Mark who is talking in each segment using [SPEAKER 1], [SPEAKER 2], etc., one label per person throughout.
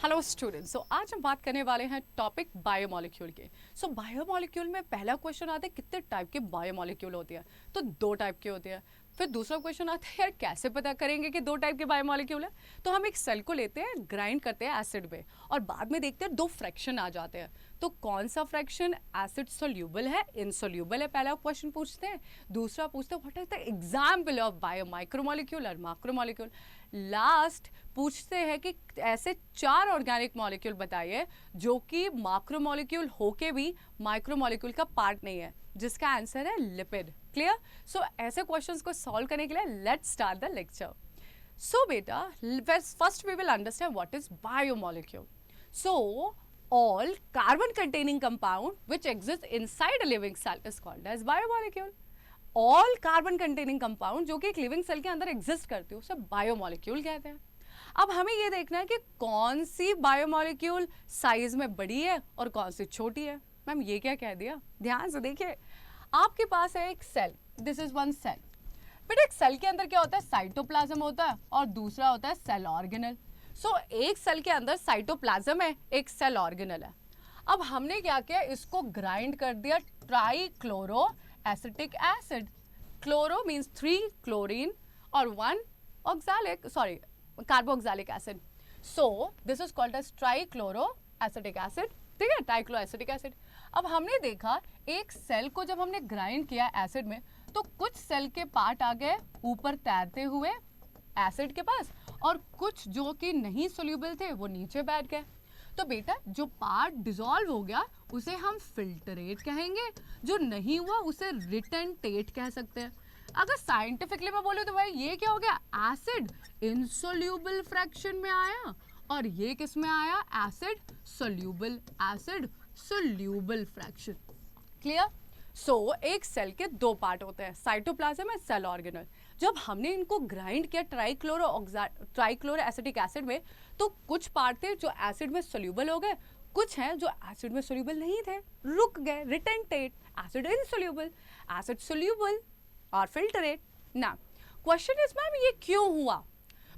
[SPEAKER 1] Hello students, सो आज हम बात करने वाले हैं टॉपिक बायोमोलिक्यूल के। सो बायोमोलिक्यूल में पहला क्वेश्चन आता है कितने टाइप के बायोमोलिक्यूल होते हैं। तो दो टाइप के होते हैं। फिर दूसरा क्वेश्चन आता है यार कैसे पता करेंगे कि दो टाइप के बायोमोलिक्यूल है। तो हम एक सेल को लेते हैं, ग्राइंड करते हैं एसिड में, और बाद में देखते हैं दो फ्रैक्शन आ जाते हैं। तो कौन सा फ्रैक्शन एसिड सोल्यूबल है, इनसोल्यूबल है, पहला क्वेश्चन पूछते हैं। दूसरा पूछते हैं what is the example of bio micromolecule और मैक्रोमोलिक्यूल। लास्ट पूछते हैं कि ऐसे चार ऑर्गेनिक मॉलिक्यूल बताइए जो कि मैक्रोमोलिक्यूल होके भी माइक्रोमोलिक्यूल का पार्ट नहीं है, जिसका आंसर है लिपिड। क्लियर? सो ऐसे क्वेश्चंस को सॉल्व करने के लिए let's start the lecture. So बेटा, first we will understand what is biomolecule. So all carbon containing compound which exists inside a living cell is called as biomolecule. All carbon containing compound जो कि एक living cell के अंदर exist करती है उसे biomolecule कहते हैं। अब हमें ये देखना है कि कौन सी बायोमोलिक्यूल साइज में बड़ी है और कौन सी छोटी है। मैम ये क्या कह दिया, ध्यान से देखिए। आपके पास है एक cell, this is one cell. But एक सेल के अंदर क्या होता है, साइटोप्लाज्म होता है और दूसरा होता है सेल ऑर्गेनल। सो एक सेल के अंदर साइटोप्लाज्म है, एक सेल ऑर्गेनल है। अब हमने क्या किया, इसको ग्राइंड कर दिया trichloro acetic acid. Chloro means 3 chlorine और 1 oxalic carboxylic acid. So this is called as trichloro acetic acid. ठीक है, ट्राइक्लो एसिटिक एसिड। अब हमने देखा एक सेल को जब हमने ग्राइंड किया एसिड में तो कुछ सेल के पार्ट आ गए ऊपर तैरते हुए एसिड के पास, और कुछ जो कि नहीं सोल्यूबल थे वो नीचे बैठ गए। तो बेटा जो पार्ट डिसॉल्व हो गया उसे हम फिल्टरेट कहेंगे, जो नहीं हुआ उसे रिटेंटेट कह सकते हैं। अगर साइंटिफिकली मैं बोलूं तो भाई ये क्या हो गया, एसिड इनसोल्यूबल फ्रैक्शन में आया और ये किस में आया, एसिड सोल्यूबल फ्रैक्शन। क्लियर? सो एक सेल के दो पार्ट होते हैं, साइटोप्लाज्म एंड सेल ऑर्गेनल। जब हमने इनको ग्राइंड किया ट्राइक्लोरो एसिटिक एसिड में तो कुछ पार्ट थे जो एसिड में सोल्यूबल हो गए, कुछ हैं जो एसिड में सोल्यूबल नहीं थे, रुक गए, रिटेंटेट, एसिड इनसोल्यूबल, एसिड सोल्यूबल और फिल्टरेट। ना क्वेश्चन इज मैम ये क्यों हुआ?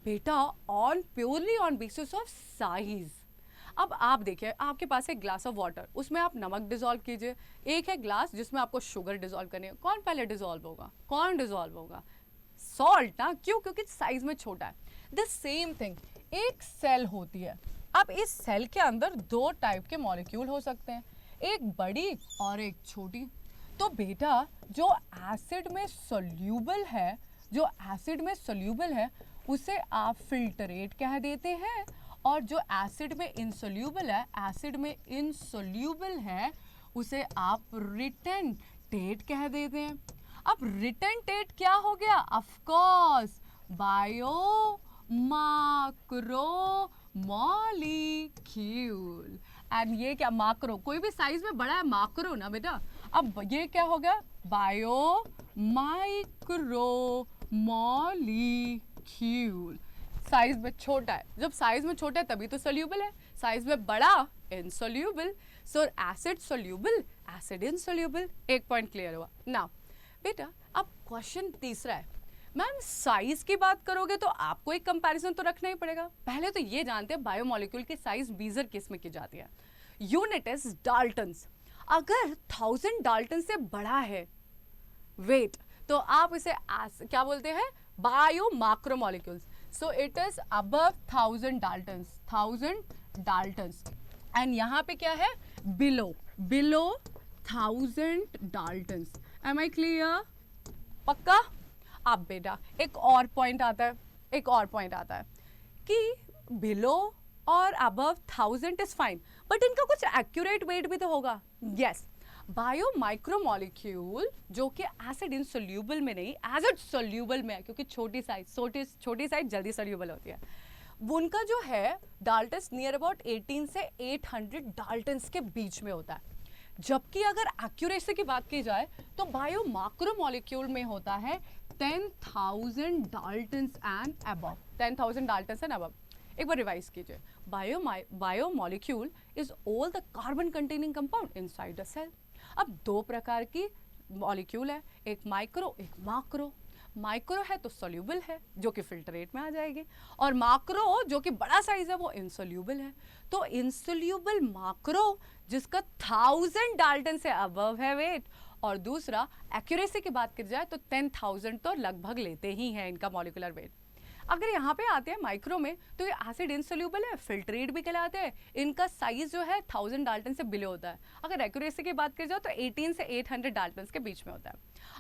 [SPEAKER 1] बेटा on purely on basis of size. अब आप देखिए, आपके पास है ग्लास ऑफ वाटर, उसमें आप नमक डिसॉल्व कीजिए। एक है ग्लास जिसमें आपको शुगर डिसॉल्व करनी है, कौन पहले डिसॉल्व होगा, कौन डिसॉल्व होगा, सॉल्ट ना। क्यों? क्योंकि साइज में छोटा है। द सेम थिंग एक सेल होती है। अब इस सेल के अंदर दो टाइप के मॉलिक्यूल हो सकते हैं, एक बड़ी और एक छोटी। तो बेटा जो एसिड में सोल्यूबल है, उसे आप फिल्टरेट कह देते हैं, और जो एसिड में इनसोल्यूबल है उसे आप रिटेंटेट कह देते हैं। अब रिटेंटेट क्या हो गया, ऑफ कोर्स बायोमैक्रोमोलिक्यूल। एंड ये क्या, मैक्रो, कोई भी साइज में बड़ा है मैक्रो ना बेटा। अब ये क्या हो गया, बायोमाइक्रोमोलिक्यूल। साइज में छोटा है, जब साइज में छोटा है तभी तो सोल्यूबल है, साइज में बड़ा इनसोल्यूबल। सो एसिड सोल्यूबल, एसिड इनसोल्यूबल। एक पॉइंट क्लियर हुआ ना बेटा। अब क्वेश्चन तीसरा है, मैम साइज की बात करोगे तो आपको एक कंपैरिजन तो रखना ही पड़ेगा। पहले तो ये जानते हैं बायोमोलिक्यूल की साइज बीजर किस में की जाती है, यूनिट इज डाल्टन्स। अगर 1000 डाल्टन से बड़ा है वेट तो आप इसे क्या बोलते हैं, bio macromolecules. So it is above 1000 daltons. And यहाँ पे क्या है, below 1000 daltons. Am I clear? पक्का? अब बेटा एक और पॉइंट आता है कि बिलो और अबव 1000 इज फाइन, बट इनका कुछ एक्यूरेट वेट भी तो होगा। यस, बायो माइक्रोमोलिक्यूल जो कि एसिड इनसोल्यूबल में नहीं, एसिड सोल्यूबल में है, क्योंकि छोटी साइज जल्दी सोल्यूबल होती है। उनका जो है डाल्टन्स नियर अबाउट 18 से 800 डाल्टन्स के बीच में होता है। जबकि अगर एक्यूरेसी की बात की जाए तो बायो मैक्रोमोलिक्यूल में होता है 10,000 daltons and above. 10,000 daltons and above. एक बार रिवाइज कीजिए, biomolecule is all the carbon containing compound inside a cell. अब दो प्रकार की मॉलिक्यूल है, एक माइक्रो एक मैक्रो। माइक्रो है तो सोल्यूबल है जो कि फिल्ट्रेट में आ जाएगी, और माक्रो जो कि बड़ा साइज है वो इनसोल्यूबल है। तो इनसोल्यूबल माक्रो जिसका 1000 डाल्टन से अबव है वेट, और दूसरा एक्यूरेसी की बात की जाए तो 10,000 तो लगभग लेते ही हैं इनका मॉलिक्यूलर वेट। अगर यहाँ पे आते हैं माइक्रो में तो ये एसिड इनसोल्यूबल है, फिल्ट्रेट भी कहलाते हैं, इनका साइज जो है 1000 डाल्टन से बिलो होता है। अगर एक्यूरेसी की बात की जाए तो 18 से 800 डाल्टन के बीच में होता है।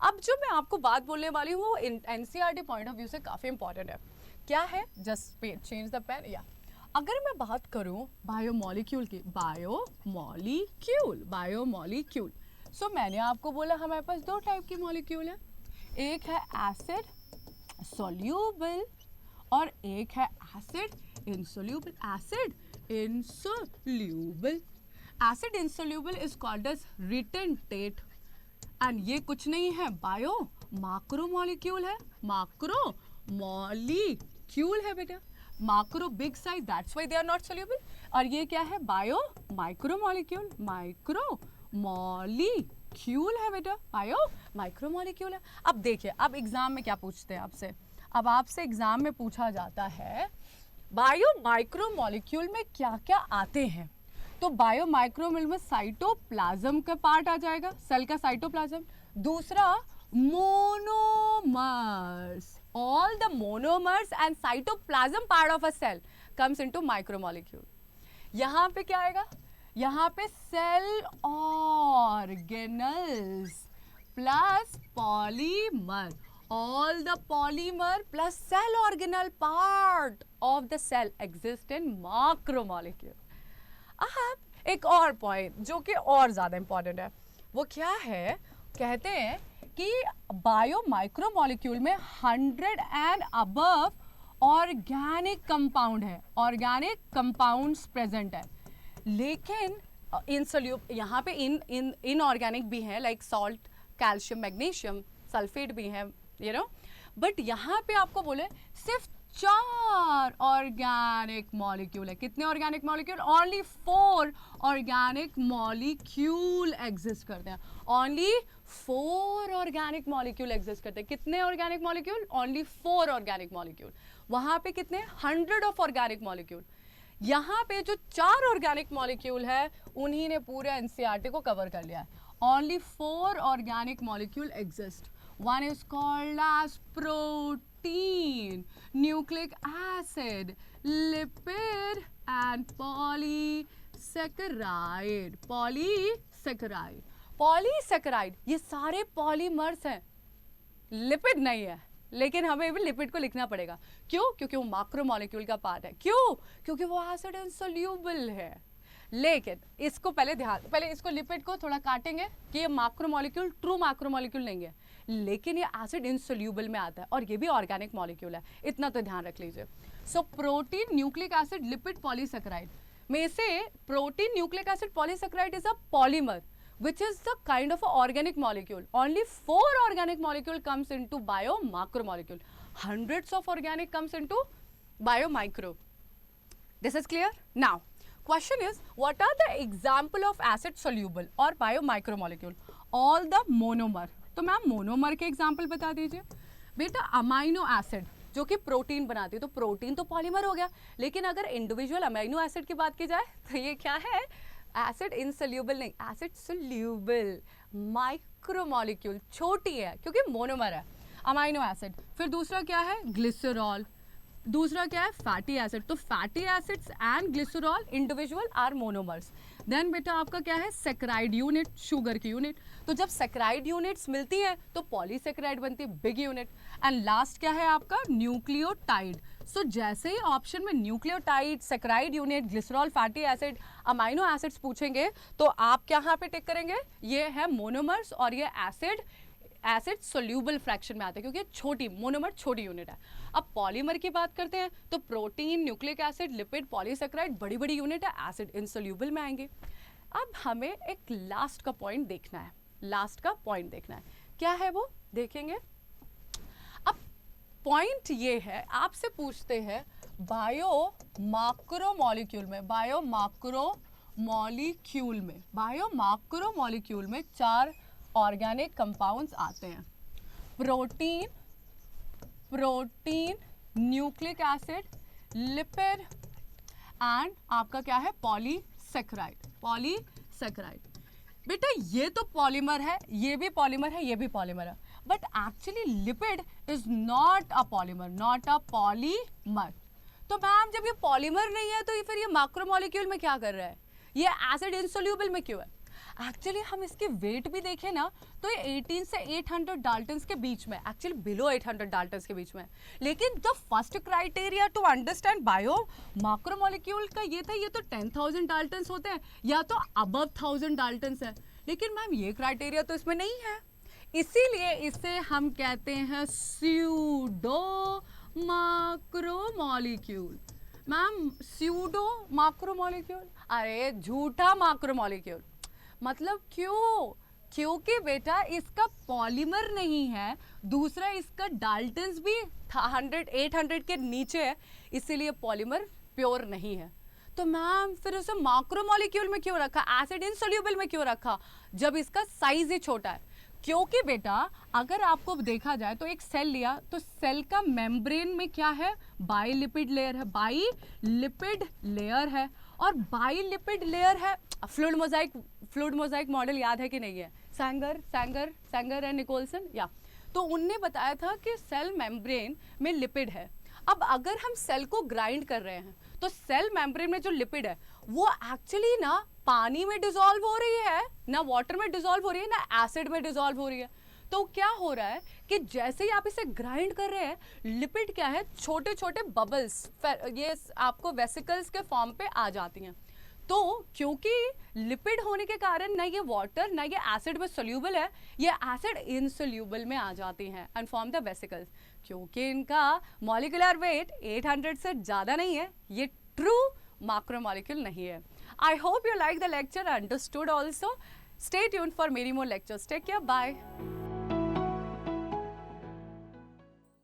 [SPEAKER 1] अब जो मैं आपको बात बोलने वाली हूँ वो एनसीईआरटी पॉइंट ऑफ व्यू से काफ़ी इंपॉर्टेंट है। क्या है, जस्ट चेंज द पेन। या अगर मैं बात करूँ बायोमोलिक्यूल की, बायोमोलिक्यूल, सो मैंने आपको बोला हमारे पास दो टाइप की मॉलिक्यूल है, एक है एसिड सोल्यूबल और एक है acid insoluble. Acid insoluble is called as retentate, and ये कुछ नहीं है, माक्रोमोलिक्यूल है, माक्रोमोलिक्यूल है बेटा, macro big size, that's why they are not soluble. और ये क्या है, माइक्रोमोलिक्यूल है बेटा, माइक्रोमोलिक्यूल है। अब देखिए, अब एग्जाम में क्या पूछते हैं आपसे, अब आपसे एग्जाम में पूछा जाता है माइक्रोमोलिक्यूल में क्या क्या आते हैं। तो माइक्रोमोलिक्यूल में साइटोप्लाज्म का पार्ट आ जाएगा, सेल का साइटोप्लाज्म। दूसरा monomers, all the monomers and cytoplasm part of a cell comes into micromolecule. यहाँ पे क्या आएगा, यहाँ पे cell organelles plus polymer, all the polymer plus cell organelle part of the cell exist in macromolecule. अब एक और पॉइंट जो कि और ज़्यादा इंपॉर्टेंट है, वो क्या है, कहते हैं कि माइक्रोमोलिक्यूल में 100 एंड अबव ऑर्गेनिक कंपाउंड है, ऑर्गेनिक कंपाउंड्स प्रेजेंट है, लेकिन यहाँ पे इनऑर्गेनिक भी हैं, like salt, calcium, magnesium, sulphate भी हैं, बट यहाँ पे आपको बोले सिर्फ 4 ऑर्गेनिक मॉलिक्यूल है। कितने organic molecule? Only 4 organic molecule exist करते हैं, ओनली 4 ऑर्गेनिक मॉलिक्यूल एग्जिस्ट करते हैं। कितने organic molecule? Only 4 organic molecule. वहां पे कितने? 100 ऑफ ऑर्गेनिक मॉलिक्यूल। यहाँ पे जो 4 ऑर्गेनिक मॉलिक्यूल है उन्हीं ने पूरे एनसीईआरटी को कवर कर लिया है। Only 4 organic molecule exist. One is called as protein, nucleic acid, lipid and polysaccharide. Polysaccharide ये सारे पॉलीमर्स हैं, लिपिड नहीं है, लेकिन हमें भी लिपिड को लिखना पड़ेगा। क्यों? क्योंकि वो मैक्रोमोलेक्यूल का पार्ट है। क्यों? क्योंकि वो एसिड इनसोल्यूबल है। लेकिन इसको पहले इसको लिपिड को थोड़ा काटेंगे कि ये मैक्रोमोलेक्यूल ट्रू मैक्रोमोलेक्यूल नहीं है, लेकिन ये एसिड इनसोल्यूबल में आता है और ये भी ऑर्गेनिक मॉलिक्यूल है, इतना तो ध्यान रख लीजिए। So protein, nucleic acid, lipid, polysaccharide में से protein, nucleic acid, polysaccharide is a polymer which is the kind of a organic molecule. Only 4 organic molecule comes into bio-macromolecule. Hundreds of organic comes into bio-micro. This is clear? Now, question is, what are the example of acid soluble or bio-micromolecule? All the monomer. तो ma'am monomer के example बता दीजिए। बेटा amino acid जो कि protein बनाती है, तो प्रोटीन तो पॉलीमर हो गया, लेकिन अगर इंडिविजुअल अमाइनो एसिड की बात की जाए तो ये क्या है? एसिड इनसोल्यूबल नहीं, एसिड सोल्यूबल माइक्रोमोलिक्यूल, छोटी है क्योंकि मोनोमर है, अमाइनो एसिड। फिर दूसरा क्या है? ग्लिसरॉल। दूसरा क्या है? Fatty acid. तो fatty acids and glycerol individual are monomers. Then बेटा आपका क्या है? सेक्राइड यूनिट, शुगर की यूनिट। तो जब सेक्राइड यूनिट्स मिलती हैं तो पॉलीसेक्राइड बनती है, बिग यूनिट। एंड लास्ट क्या है आपका? न्यूक्लियोटाइड। सो जैसे ही ऑप्शन में nucleotide, saccharide unit, glycerol, fatty acid, amino acids पूछेंगे तो आप क्या यहाँ पे टिक करेंगे? ये है मोनोमर्स और ये एसिड सोल्यूबल फ्रैक्शन में आते हैं क्योंकि छोटी मोनोमर, छोटी यूनिट है। अब पॉलीमर की बात करते हैं तो protein, nucleic acid, lipid, polysaccharide बड़ी बड़ी यूनिट है, एसिड इनसोल्यूबल में आएंगे। अब हमें एक लास्ट का पॉइंट देखना है, क्या है वो देखेंगे। अब पॉइंट ये है, आपसे पूछते हैं बायो मैक्रोमोलिक्यूल में 4 ऑर्गेनिक कंपाउंड्स आते हैं, protein, protein, nucleic acid, lipid and आपका क्या है, पॉलीसेकेराइड। पॉलीसेकेराइड बेटा ये तो पॉलीमर है, ये भी पॉलीमर है, ये भी पॉलीमर है, but actually lipid is not a polymer, not a polymer. तो मैम जब ये पॉलीमर नहीं है तो ये फिर ये मैक्रोमोलेक्यूल में क्या कर रहा है, ये एसिड इनसोल्यूबल में क्यों है? एक्चुअली हम इसके वेट भी देखें ना तो ये 18 से 800 डाल्टन्स के बीच में, एक्चुअली बिलो 800 डाल्टन्स के बीच में। लेकिन the first criteria to understand bio macromolecule का ये था, ये तो 10,000 डाल्टन्स होते हैं या तो अबव 1000 डाल्टन्स है, लेकिन मैम ये क्राइटेरिया तो इसमें नहीं है, इसीलिए इसे हम कहते हैं pseudo macromolecule. Ma'am pseudo macromolecule, अरे झूठा मैक्रोमोलेक्यूल, मतलब क्यों? क्योंकि बेटा इसका पॉलीमर नहीं है, दूसरा इसका डाल्टन्स भी 800 के नीचे है, इसीलिए पॉलीमर प्योर नहीं है। तो मैम फिर उसे मैक्रोमोलेक्यूल में क्यों रखा, एसिड इनसोल्यूबल में क्यों रखा, जब इसका साइज ही छोटा है? क्योंकि बेटा अगर आपको देखा जाए तो एक सेल लिया तो सेल का मेम्ब्रेन में क्या है, बाइलिपिड लेयर है, बाइलिपिड लेयर है, और बाइलिपिड लेयर है। फ्लूइड मोजाइक मॉडल याद है कि नहीं है? सैंगर एंड निकोलसन, या तो उनने बताया था कि सेल मेम्ब्रेन में लिपिड है। अब अगर हम सेल को ग्राइंड कर रहे हैं तो सेल मेम्ब्रेन में जो लिपिड है वो एक्चुअली ना पानी में डिसॉल्व हो रही है, ना वाटर में डिसॉल्व हो रही है, ना एसिड में डिसॉल्व हो रही है। तो क्या हो रहा है कि जैसे ही आप इसे ग्राइंड कर रहे हैं, लिपिड क्या है, छोटे छोटे बबल्स, ये आपको वेसिकल्स के फॉर्म पे आ जाती हैं। तो क्योंकि लिपिड होने के कारण ना ये वाटर ना ये एसिड में सोल्यूबल है, ये एसिड इनसोल्यूबल में आ जाती हैं एंड फॉर्म द वेसिकल्स। क्योंकि इनका मॉलिक्यूलर वेट 800 से ज़्यादा नहीं है, ये ट्रू मैक्रोमोलेक्यूल नहीं है। I hope you like the lecture, understood also. Stay tuned for many more lectures. Take care. Bye.